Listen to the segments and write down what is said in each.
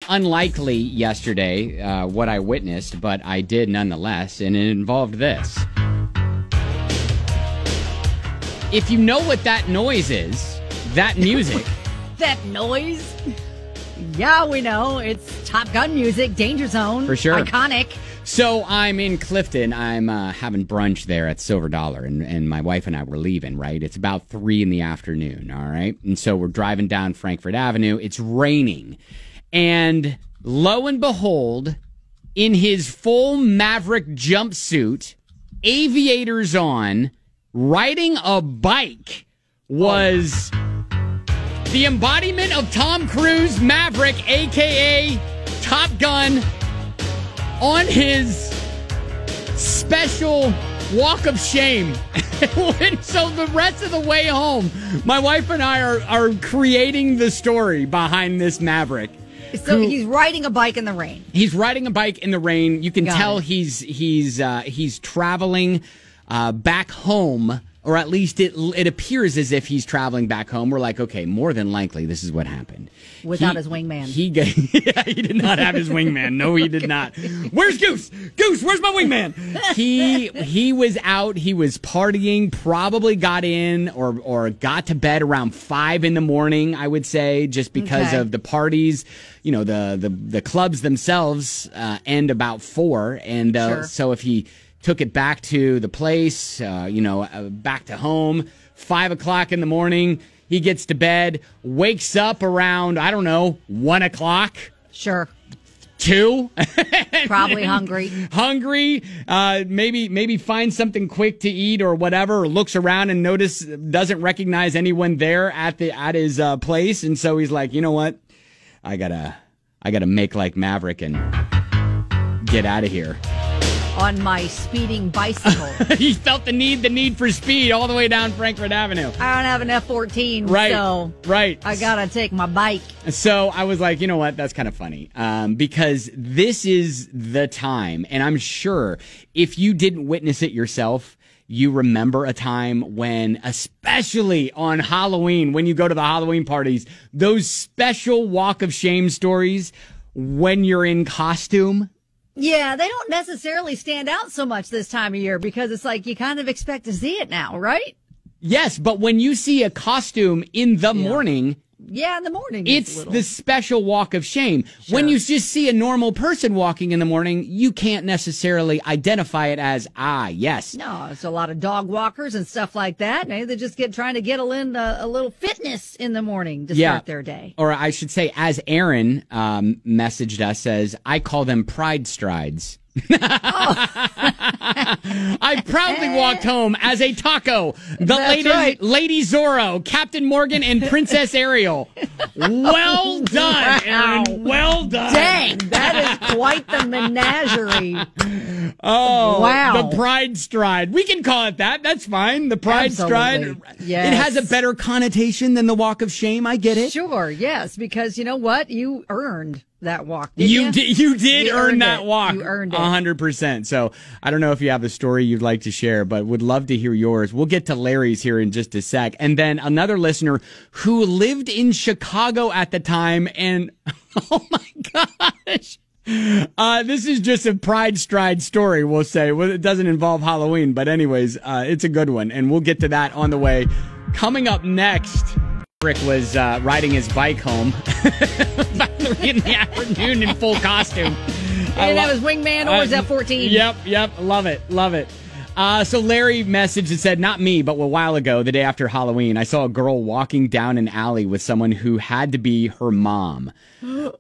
unlikely yesterday, what I witnessed, but I did nonetheless, and it involved this. If you know what that noise is, that music. That noise? Yeah, we know. It's Top Gun music, Danger Zone. For sure. Iconic. So I'm in Clifton. I'm having brunch there at Silver Dollar, and my wife and I were leaving, right? It's about 3 p.m, all right? And so we're driving down Frankfort Avenue. It's raining. And lo and behold, in his full Maverick jumpsuit, aviators on, riding a bike was the embodiment of Tom Cruise Maverick, a.k.a. Top Gun, on his special walk of shame. So the rest of the way home, my wife and I are creating the story behind this Maverick. So he's riding a bike in the rain. He's riding a bike in the rain. You can tell he's traveling back home, or at least it appears as if he's traveling back home. We're like, okay, more than likely, this is what happened. Without his wingman. He did not have his wingman. No, he did not. Where's Goose? Goose, where's my wingman? He was out. He was partying. Probably got in or got to bed around 5 a.m, I would say, just because of the parties. You know, the clubs themselves end about 4, and so if he took it back to the place, back to home, 5 o'clock in the morning. He gets to bed, wakes up around, 1 o'clock. Sure. 2. Probably hungry. Maybe finds something quick to eat or whatever, or looks around and doesn't recognize anyone there at his place. And so he's like, you know what? I gotta make like Maverick and get out of here. On my speeding bicycle. He felt the need for speed all the way down Frankfort Avenue. I don't have an F-14, so I gotta take my bike. So I was like, you know what? That's kind of funny, because this is the time, and I'm sure if you didn't witness it yourself, you remember a time when, especially on Halloween, when you go to the Halloween parties, those special walk of shame stories when you're in costume. Yeah, they don't necessarily stand out so much this time of year because it's like you kind of expect to see it now, right? Yes, but when you see a costume in the morning... Yeah, in the morning. It's the special walk of shame. Sure. When you just see a normal person walking in the morning, you can't necessarily identify it as, yes. No, it's a lot of dog walkers and stuff like that. Maybe they're just trying to get a little fitness in the morning to start their day. Or I should say, as Aaron messaged us, says, I call them pride strides. I proudly walked home as a taco. Lady Zorro, Captain Morgan, and Princess Ariel. Well done, Aaron. Well done. Dang, that is quite the menagerie. Oh, wow. The pride stride. We can call it that. That's fine. The pride stride. Yes. It has a better connotation than the walk of shame. I get it. Sure, yes, because you know what? You earned that walk. You did earn that walk. You earned it. 100%. So I don't know if you have a story you'd like to share, but would love to hear yours. We'll get to Larry's here in just a sec. And then another listener who lived in Chicago at the time, and oh my gosh. This is just a pride stride story, we'll say. Well, it doesn't involve Halloween, but anyways, it's a good one. And we'll get to that on the way. Coming up next, Rick was riding his bike home about 3 in the afternoon in full costume. He didn't have his wingman or his F-14. Yep. Love it. So Larry messaged and said, not me, but a while ago, the day after Halloween, I saw a girl walking down an alley with someone who had to be her mom.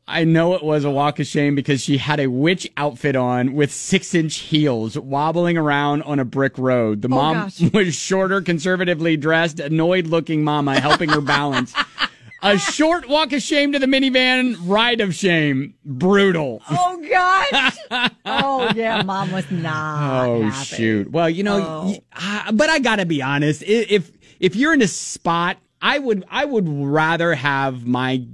I know it was a walk of shame because she had a witch outfit on with 6-inch heels wobbling around on a brick road. The mom was shorter, conservatively dressed, annoyed-looking mama helping her balance. A short walk of shame to the minivan, ride of shame. Brutal. Oh, gosh. Oh, yeah, Mom was not happy. Shoot. Well, but I gotta be honest. If you're in a spot, I would rather have my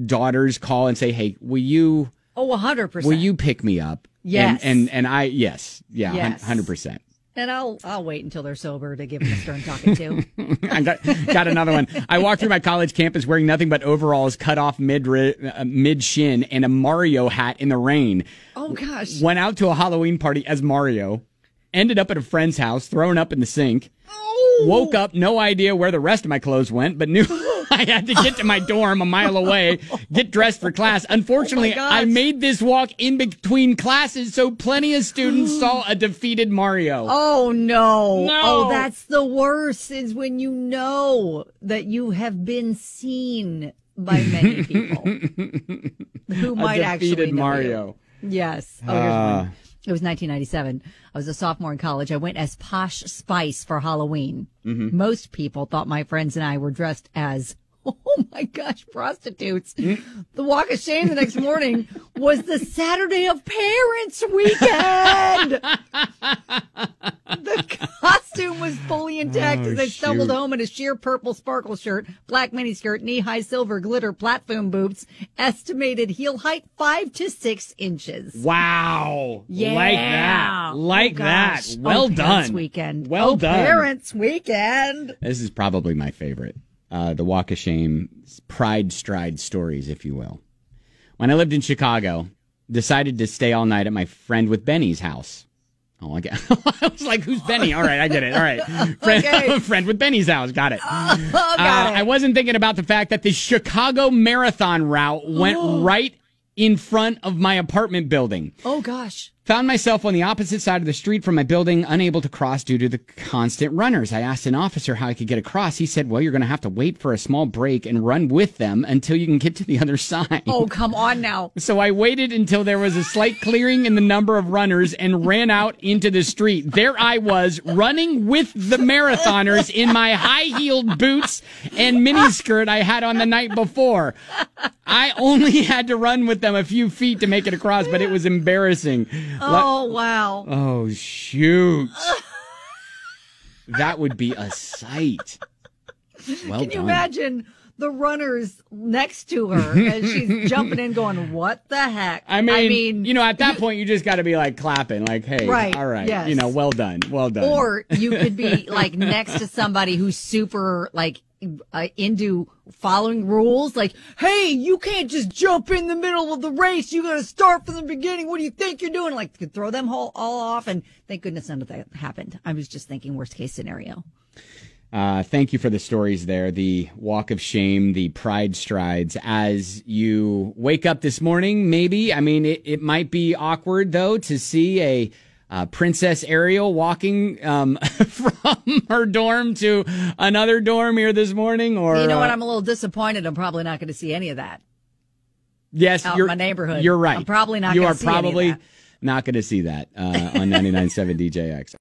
daughters call and say, hey, will you... Oh, 100%. Will you pick me up? Yes. And I, yes. Yeah, 100%. And I'll wait until they're sober to give them a stern talking to. I got another one. I walked through my college campus wearing nothing but overalls cut off mid shin and a Mario hat in the rain. Oh, gosh. Went out to a Halloween party as Mario. Ended up at a friend's house, thrown up in the sink. Oh. Woke up, no idea where the rest of my clothes went, but knew I had to get to my dorm a mile away, get dressed for class. Unfortunately, I made this walk in between classes, so plenty of students saw a defeated Mario. Oh, no. Oh, that's the worst, is when you know that you have been seen by many people who might actually know Mario. You. Yes. Oh, here's one. It was 1997. I was a sophomore in college. I went as Posh Spice for Halloween. Mm-hmm. Most people thought my friends and I were dressed as, oh my gosh, prostitutes. Mm-hmm. The walk of shame the next morning was the Saturday of Parents Weekend. The costume was fully intact as I stumbled home in a sheer purple sparkle shirt, black miniskirt, knee-high silver glitter platform boots, estimated heel height 5 to 6 inches. Wow. Yeah. Like that. Well done. Parents Weekend. Well done. Parents Weekend. This is probably my favorite. The Walk of Shame, pride stride stories, if you will. When I lived in Chicago, decided to stay all night at my friend with Benny's house. Oh, I was like, who's Benny? All right, I get it. All right. Friend with Benny's house. Got it. Got it. I wasn't thinking about the fact that the Chicago Marathon route went right in front of my apartment building. Oh, gosh. Found myself on the opposite side of the street from my building, unable to cross due to the constant runners. I asked an officer how I could get across. He said, well, you're going to have to wait for a small break and run with them until you can get to the other side. Oh, come on now. So I waited until there was a slight clearing in the number of runners and ran out into the street. There I was, running with the marathoners in my high-heeled boots and miniskirt I had on the night before. I only had to run with them a few feet to make it across, but it was embarrassing. Oh, wow. Oh, shoot. That would be a sight. Well Can you done. Imagine the runners next to her as she's jumping in going, what the heck? I mean, you know, at that point, you just got to be like clapping, like, hey, right, all right, yes. You know, well done, well done. Or you could be like next to somebody who's super like into following rules. Like, hey, you can't just jump in the middle of the race. You got to start from the beginning. What do you think you're doing? Like, could throw them all off. And thank goodness none of that happened. I was just thinking worst case scenario. Thank you for the stories there. The walk of shame, the pride strides. As you wake up this morning, maybe, I mean, it might be awkward, though, to see a Princess Ariel walking from her dorm to another dorm here this morning. Or you know what? I'm a little disappointed. I'm probably not going to see any of that. Yes, out in my neighborhood. You're right. I'm probably not going to see any of that. Not going to see that on 99.7 DJX.